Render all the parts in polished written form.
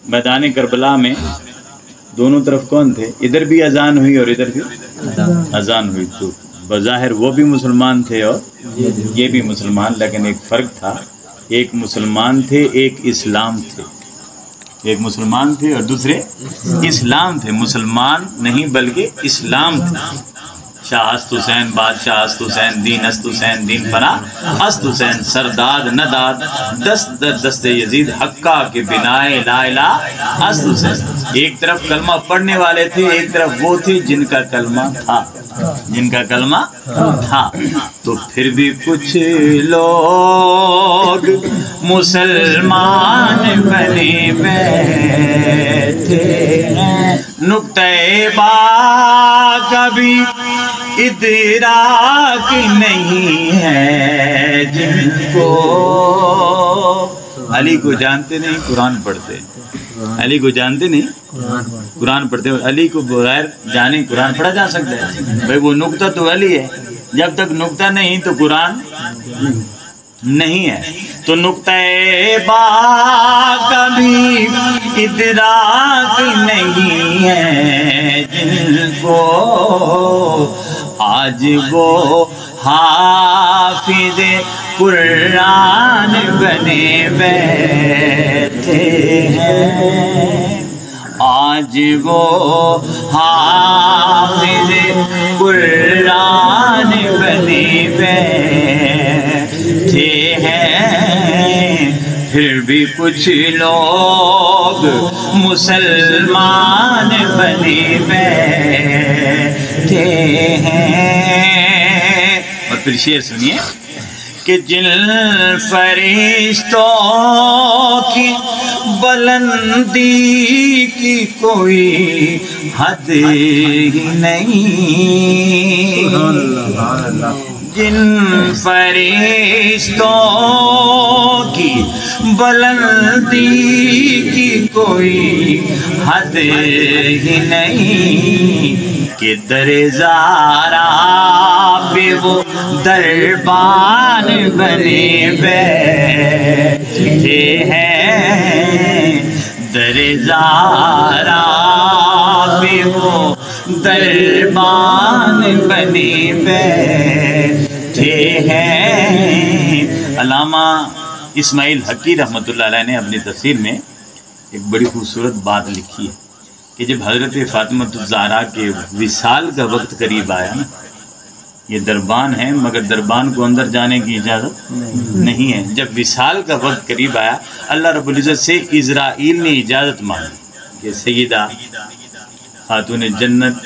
میدان کربلا میں دونوں طرف کون تھے؟ ادھر بھی اذان ہوئی اور ادھر بھی اذان ہوئی، تو بظاہر وہ بھی مسلمان تھے اور یہ بھی مسلمان، لیکن ایک فرق تھا، ایک مسلمان تھے ایک اسلام تھے، ایک مسلمان تھے اور دوسرے اسلام تھے، مسلمان نہیں بلکہ اسلام تھے۔ شاہ ہست حسین، بادشاہ ہست حسین، دین ہست حسین، دین پناہ ہست حسین، سرداد نداد دست در دست یزید، حقہ کے بنائے لا الہ ہست حسین۔ ایک طرف کلمہ پڑھنے والے تھے، ایک طرف وہ تھے جن کا کلمہ تھا، جن کا کلمہ تھا۔ تو پھر بھی کچھ لوگ مسلمان بنے بیٹھے ہیں، نقطۂ با کبھی ادراک نہیں ہے جن کو۔ علی کو جانتے نہیں، قرآن پڑھتے، علی کو جانتے نہیں، قرآن پڑھتے، علی کو بغیر جانے قرآن پڑھا جا سکتا ہے؟ بھائی وہ نقطہ تو علی ہے، جب تک نقطہ نہیں تو قرآن نہیں ہے۔ تو نقطۂ با کبھی ادراک نہیں ہے جن کو، آج وہ حافظ قرآن بنے بیٹھے ہیں، آج وہ حافظ قرآن بنے بیٹھے ہیں۔ پھر بھی کچھ لوگ مسلمان بنے بیٹھے ہیں۔ اور پھر شعر سنیے کہ جن فرشتوں کی بلندی کی کوئی حد ہی نہیں، جن فرشتوں کی بلندی کی کوئی حد ہی نہیں، کہ در زارا پہ وہ دربان بنے بیٹھے ہیں، در زارا پہ وہ دربان بنے بیٹھے ہیں۔ علامہ اسماعیل حقی رحمۃ اللہ علیہ نے اپنی تفسیر میں ایک بڑی خوبصورت بات لکھی ہے کہ جب حضرت فاطمہ الزہرا کے وصال کا وقت قریب آیا نا، یہ دربان ہے مگر دربان کو اندر جانے کی اجازت نہیں ہے، جب وصال کا وقت قریب آیا اللہ رب العزت سے عزرائیل نے اجازت مانگی کہ سیدہ خاتون جنت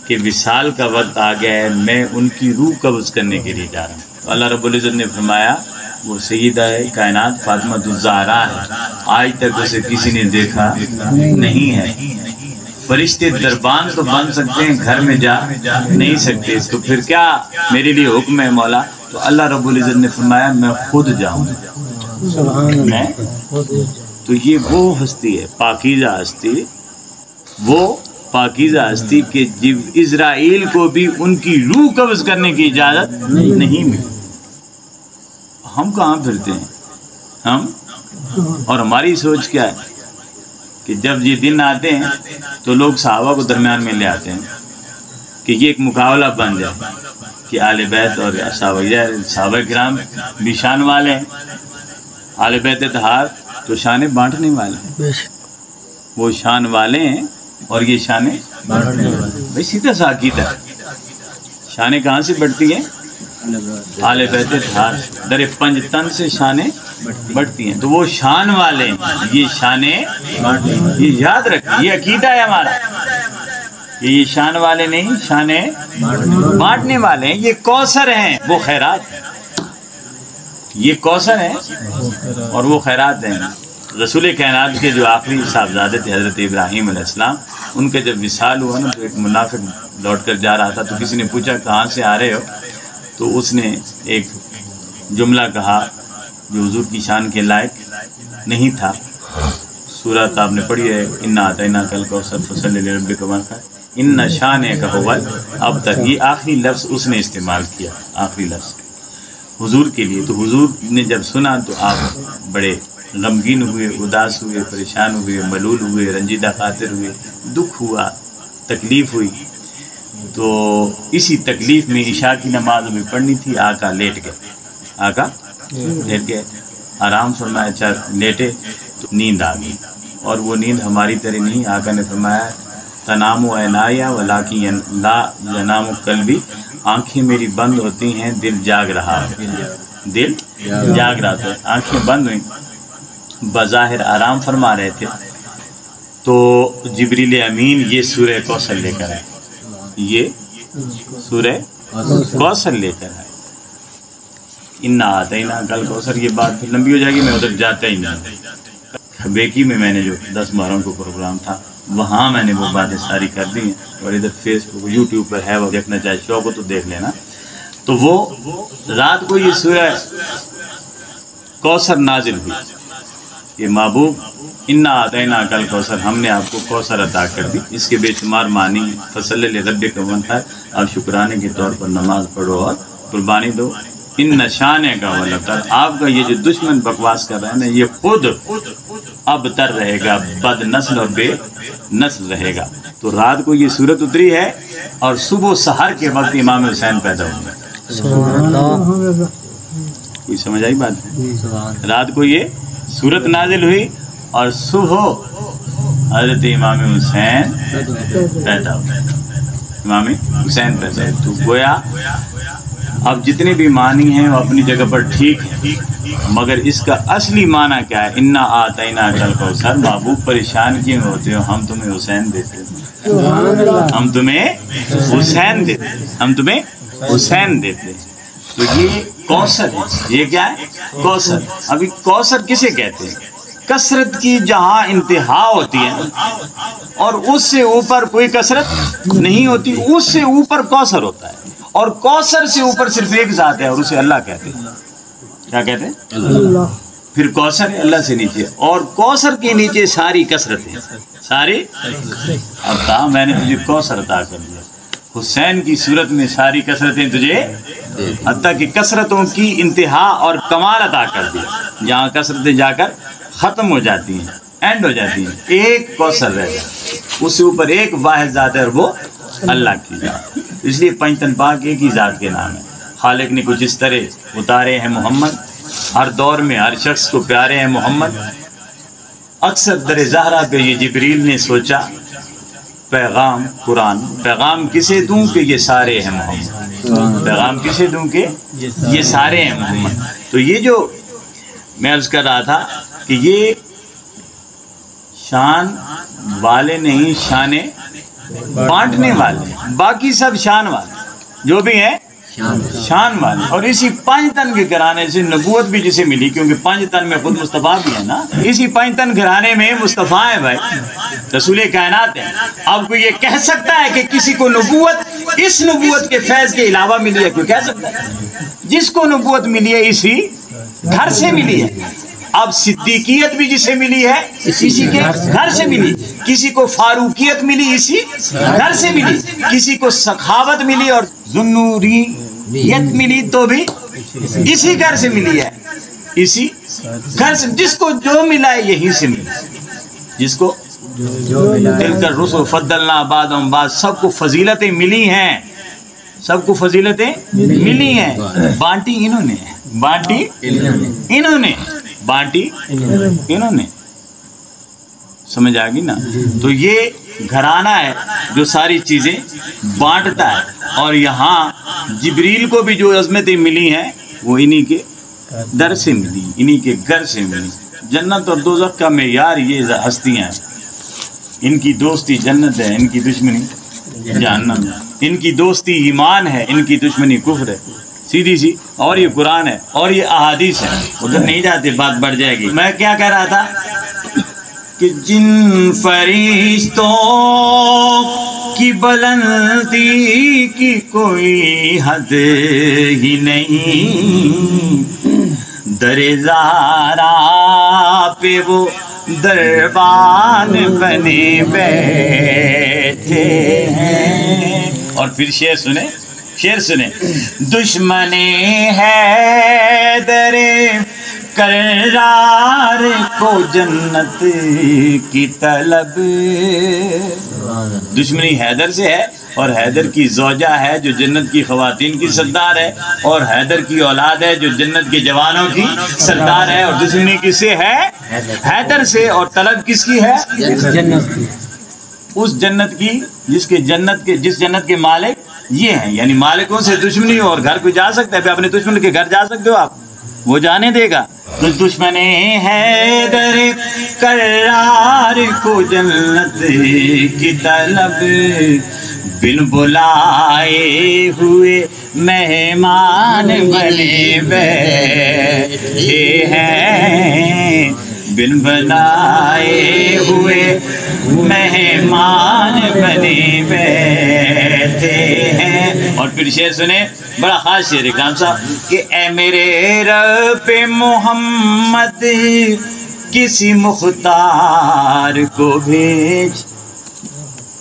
کے وصال کا وقت آ گیا ہے، میں ان کی روح قبض کرنے کے لیے جا رہا ہوں۔ تو اللہ رب العزت نے فرمایا وہ سیدہ کائنات فاطمہ الزہرا ہے، آج تک اسے کسی نے دیکھا نہیں ہے۔ فرشتے دربان تو بن سکتے ہیں، گھر میں جا نہیں سکتے، تو پھر کیا میرے لیے حکم ہے مولا؟ تو اللہ رب العزت نے فرمایا میں خود جاؤں میں۔ تو یہ وہ ہستی ہے، پاکیزہ ہستی، وہ پاکیزہ ہستی کہ جب اسرائیل کو بھی ان کی روح قبض کرنے کی اجازت نہیں ملی۔ ہم کہاں پھرتے ہیں ہم، اور ہماری سوچ کیا ہے کہ جب یہ دن آتے ہیں تو لوگ صحابہ کو درمیان میں لے آتے ہیں کہ یہ ایک مقابلہ بن جائے کہ آل بیت اور صحابہ کرام بھی شان والے ہیں، آل بیت اطہار تو شانیں بانٹنے والے ہیں، وہ شان والے ہیں اور یہ شانیں بانٹنے والے۔ بھائی سیدھا سا عقیدہ، شانیں کہاں سے بڑھتی ہیں؟ آل بیت اطہار، در پنج تن سے شانیں بڑھتی ہیں، تو وہ شان والے ہیں، یہ شانیں، یہ یاد رکھیں، یہ عقیدہ ہے ہمارا کہ یہ شان والے نہیں، شانیں بانٹنے والے ہیں۔ یہ کوثر ہیں، وہ خیرات ہیں، یہ کوثر ہیں اور وہ خیرات ہیں۔ رسول کائنات کے جو آخری صاحبزادے تھے حضرت ابراہیم علیہ السلام، ان کا جب وصال ہوا نا تو ایک منافق لوٹ کر جا رہا تھا، تو کسی نے پوچھا کہاں سے آ رہے ہو؟ تو اس نے ایک جملہ کہا جو حضور کی شان کے لائق نہیں تھا۔ سورۃ آپ نے پڑھی ہے، انا اعطیناک الکوثر فصلی لربک وانحر، ان شانک هو الابتر، یہ آخری لفظ اس نے استعمال کیا، آخری لفظ حضور کے لیے۔ تو حضور نے جب سنا تو آپ بڑے غمگین ہوئے، اداس ہوئے، پریشان ہوئے، ملول ہوئے، رنجیدہ خاطر ہوئے، دکھ ہوا، تکلیف ہوئی، تو اسی تکلیف میں عشاء کی نماز ہمیں پڑھنی تھی، آقا لیٹ گئے، آقا لیٹ گئے، آرام فرمایا، اچھا لیٹے تو نیند آ گئی، اور وہ نیند ہماری طرح نہیں، آقا نے فرمایا تنام و عنایا ولیکن لا ینام قلبی، آنکھیں میری بند ہوتی ہیں، دل جاگ رہا ہے، دل جاگ رہا تھا، آنکھیں بند ہوئیں، بظاہر آرام فرما رہے تھے، تو جبریل امین یہ سورہ کوثر لے کر آئے، یہ سورہ کوثر لے کر آئے، انا آتینا کل کوثر، یہ بات پھر لمبی ہو جائے گی، میں ادھر جاتا ہی نہیں، بیکی میں میں نے جو 10 محرم کو پروگرام تھا وہاں میں نے وہ باتیں ساری کر دی ہیں، اور ادھر فیس بک یوٹیوب پر ہے، وہ دیکھنا چاہے شوق ہو تو دیکھ لینا۔ تو وہ رات کو یہ سورہ کوثر نازل ہوئی، یہ محبوب انا آتینا کل کوثر، ہم نے آپ کو کوثر عطا کر دی، اس کے بے شمار معنی ہیں، فصلی لربک وانحر، آپ شکرانے کے طور پر نماز پڑھو اور قربانی دو، ان نشانے کا ولتر، آپ کا یہ جو دشمن بکواس کر رہے ہیں نا، یہ خود اب تر رہے گا، بد نسل اور بے نسل رہے گا۔ تو رات کو یہ صورت اتری ہے، اور صبح و سحر کے وقت امام حسین پیدا ہوئے، کوئی سمجھ آئی بات؟ رات کو یہ صورت نازل ہوئی اور صبح حضرت امام حسین پیدا ہوئے، امام حسین پیدا ہوئے۔ تو گویا اب جتنے بھی معنی ہیں وہ اپنی جگہ پر ٹھیک ہیں، مگر اس کا اصلی معنی کیا ہے؟ انا آتینا کل کوثر، محبوب پریشان کیوں ہوتے ہو؟ ہم تمہیں حسین دیتے ہیں، ہم تمہیں حسین دیتے ہیں، ہم تمہیں حسین دیتے ہیں۔ تو یہ کوثر ہے، یہ کیا ہے؟ کوثر۔ ابھی کوثر کسے کہتے ہیں؟ کثرت کی جہاں انتہا ہوتی ہے اور اس سے اوپر کوئی کثرت نہیں ہوتی، اس سے اوپر کوثر ہوتا ہے، اور کوثر سے اوپر صرف ایک ذات ہے اور اسے اللہ کہتے ہیں۔ کیا کہتے ہیں؟ اللہ۔ پھر کوثر ہے اللہ سے نیچے، اور کوثر کے نیچے ساری کثرت ہے، ساری۔ اب کہا میں نے تجھے کوثر عطا کر دیا، حسین کی صورت میں ساری کثرتیں تجھے، حتیٰ کہ کثرتوں کی انتہا اور کمال عطا کر دیا، جہاں کثرتیں جا کر ختم ہو جاتی ہیں، اینڈ ہو جاتی ہیں، ایک کوثر رہ جاتا، اس سے اوپر ایک واحد ذات ہے اور وہ اللہ کی ذات۔ اس لیے پنجتن پاک ایک ہی ذات کے نام ہے۔ خالق نے کچھ اس طرح اتارے ہیں محمد، ہر دور میں ہر شخص کو پیارے ہیں محمد۔ اکثر در زہرا پہ یہ جبریل نے سوچا، پیغام قرآن، پیغام کسے دوں کہ یہ سارے ہیں محمد، پیغام کسے دوں کہ یہ سارے ہیں محمد۔ تو یہ جو میں عرض کر رہا تھا کہ یہ شان والے نہیں، شان بانٹنے والے، باقی سب شان والے، جو بھی ہیں شان والے۔ اور اسی پانچ تن کے گھرانے سے نبوت بھی جسے ملی، کیونکہ پانچ تن میں خود مصطفیٰ بھی ہے نا، اسی پانچ تن گھرانے میں مصطفیٰ ہے بھائی، رسول کائنات ہے۔ اب کوئی یہ کہہ سکتا ہے کہ کسی کو نبوت اس نبوت کے فیض کے علاوہ ملی ہے؟ کوئی کہہ سکتا ہے؟ جس کو نبوت ملی ہے اسی گھر سے ملی ہے۔ اب صدیقیت بھی جسے ملی ہے اسی کے گھر سے ملی، کسی کو فاروقیت ملی اسی گھر سے ملی، کسی کو سخاوت ملی اور ذوالنوریت ملی تو بھی اسی گھر سے ملی ہے، اسی گھر سے۔ جس کو جو ملا ہے یہیں سے ملا، جس کو تلک الرسل فضلنا بعضهم بعض، سب کو فضیلتیں ملی ہیں، سب کو فضیلتیں ملی ہیں، بانٹی انہوں نے، بانٹی انہوں نے، بانٹی انہوں نے، سمجھ آ گئی نا؟ تو یہ گھرانہ ہے جو ساری چیزیں بانٹتا ہے، اور یہاں جبریل کو بھی جو عظمتیں ملی ہیں وہ انہی کے در سے ملی، انہی کے گھر سے ملی۔ جنت اور دوزخ کا معیار یہ ہستیاں ہیں، ان کی دوستی جنت ہے، ان کی دشمنی جہنم ہے، ان کی دوستی ایمان ہے، ان کی دشمنی کفر ہے، سیدھی سی۔ اور یہ قرآن ہے اور یہ احادیث ہے، ادھر نہیں جاتے، بات بڑھ جائے گی۔ میں کیا کہہ رہا تھا کہ جن فرشتوں کی بلندی کی کوئی حد ہی نہیں، در زہرا پہ وہ دربان بنے بیٹھے ہیں۔ اور پھر شعر سنیں، شعر سنیں، دشمن ہے در کرار کو جنت کی طلب. دشمنی حیدر سے ہے اور حیدر کی زوجہ ہے جو جنت کی خواتین کی سردار ہے، اور حیدر کی اولاد ہے جو جنت کے جوانوں کی سردار ہے. اور دشمنی کس سے ہے؟ حیدر سے. اور طلب کس کی ہے؟ جنت کی. اس جنت کی جس جنت کے مالک یہ ہیں. یعنی مالکوں سے دشمنی ہو اور گھر کو جا سکتا ہے. اپنے دشمن کے گھر جا سکتے ہو آپ؟ وہ جانے دے گا. تو دشمن حیدر کرار کو جنت کی طلب، بن بلائے ہوئے مہمان بنے بیٹھے ہیں. بن بلائے ہوئے مہمان بنے بیٹھے ہیں. اور پھر شعر سنے، بڑا خاص شعر ہے کام صاحب کہ اے میرے رب محمد کسی مختار کو بھیج.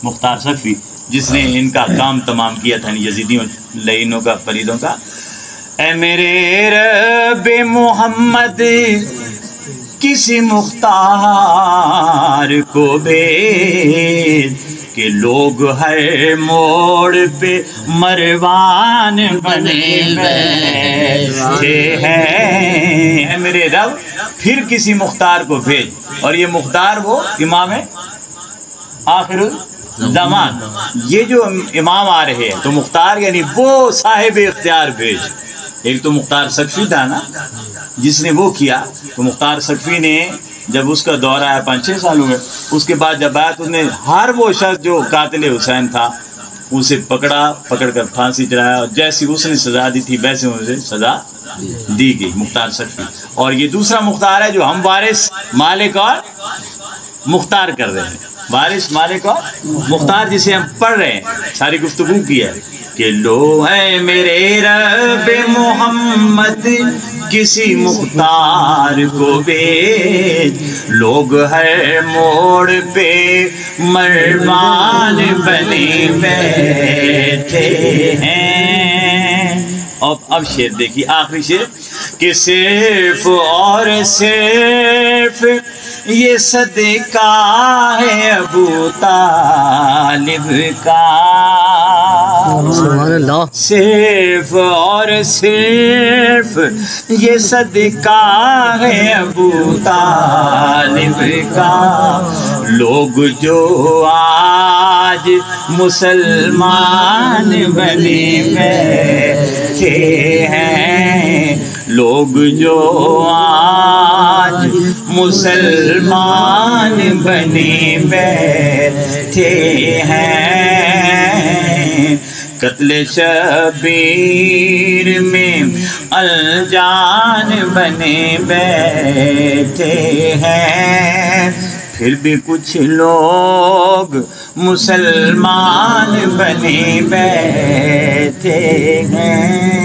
مختار صفی جس نے ان کا کام تمام کیا تھا یزیدیوں لعینوں کا پلیدوں کا. اے میرے رب محمد کسی مختار کو بھیج کہ لوگ ہر موڑ پہ مروان بنے بیٹھے ہیں. اے میرے رب پھر کسی مختار کو بھیج. اور یہ مختار وہ امام ہے آخر زمان. یہ جو امام آ رہے ہیں تو مختار یعنی وہ صاحب اختیار بھیج. ایک تو مختار سقفی تھا نا جس نے وہ کیا. تو مختار سقفی نے جب اس کا دور آیا 5-6 سال ہوئے، اس کے بعد جب آیا تو اس نے ہر وہ شخص جو قاتل حسین تھا اسے پکڑ کر پھانسی چڑھایا. اور جیسی اس نے سزا دی تھی ویسے اسے سزا دی گئی. مختار سقفی. اور یہ دوسرا مختار ہے جو ہم وارث مالک اور مختار کر رہے ہیں. وارث مالک اور مختار جسے ہم پڑھ رہے ہیں، ساری گفتگو کی ہے کہ لو ہے میرے رب محمد کسی مختار کو بھیج، لوگ ہر موڑ پہ مروان بنے بیٹھے ہیں. اب شعر دیکھیے آخری شعر کہ صرف اور صرف یہ صدقہ ہے ابو طالب کا. سبحان اللہ. صرف اور صرف یہ صدقہ ہے ابو طالب کا. لوگ جو آج مسلمان بنے بیٹھے ہیں، لوگ جو آج مسلمان بنے بیٹھے ہیں، قتل شبیر میں الجان بنے بیٹھے ہیں. پھر بھی کچھ لوگ مسلمان بنے بیٹھے ہیں.